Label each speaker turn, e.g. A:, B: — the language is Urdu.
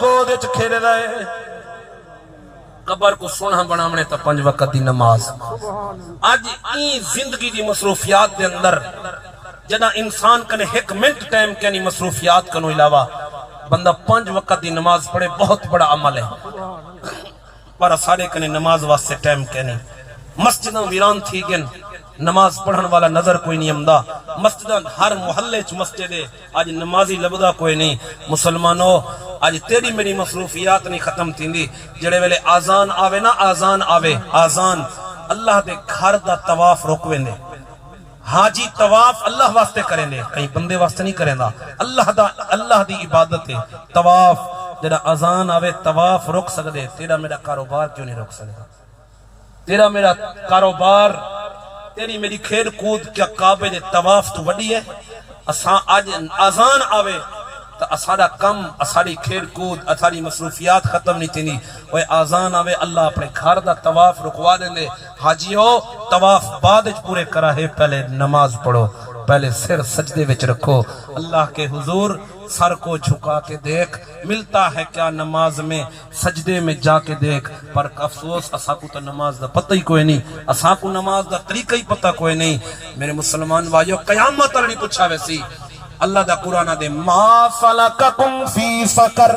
A: گود وچ کھیل رہے قبر کو سونا بناونے تا 5 وقت دی نماز اج این زندگی دی مصروفیات دے اندر جدا انسان کنے 1 منٹ ٹائم کینی مصروفیات کنو علاوہ بندہ 5 وقت دی نماز پڑھے بہت بڑا عمل ہے پر سارے کنے نماز واسطے ٹائم کینی مسجداں ویران تھی گن نماز پڑھن والا نظر کوئی نہیں امدا مسجداں ہر محلے چ مسجد ہے آج نمازی لبدا کوئی نہیں مسلمانوں آج تیری میری مصروفیات نہیں ختم تھیندی جڑے ویلے آزان آوے نا آزان آوے آزان اللہ دے گھر دا طواف روکویں دے حاجی طواف اللہ واسطے کریں دے کہیں بندے واسطے نہیں کریں دا اللہ دی عبادت ہے طواف جڑا آزان آوے طواف روک سکدے تیرا میرا کاروبار کیوں نہیں روک سکدا تیرا میرا کاروبار تیری میری کھیل کود کیا کعبے دے طواف تو وڈی ہے اساں آج آزان آوے تو اساڑا کم اساڑی کھیل کود اساڑی مصروفیات ختم نہیں تھی وہ آزان آوے اللہ اپنے گھر دا طواف رکوا دیں دے حاجیو طواف بعد پورے کرا ہے پہلے نماز پڑھو پہلے سر سجدے وچ رکھو اللہ کے حضور سر کو جھکا کے دیکھ ملتا ہے کیا نماز میں سجدے میں جا کے دیکھ پر افسوس اسا کو تو نماز دا پتہ ہی کوئی نہیں اسا کو نماز دا طریقہ ہی پتہ کوئی نہیں میرے مسلمان بھائیو قیامت تک نہیں پوچھا ویسی اللہ دا قرآن دے ما سلککم فی سقر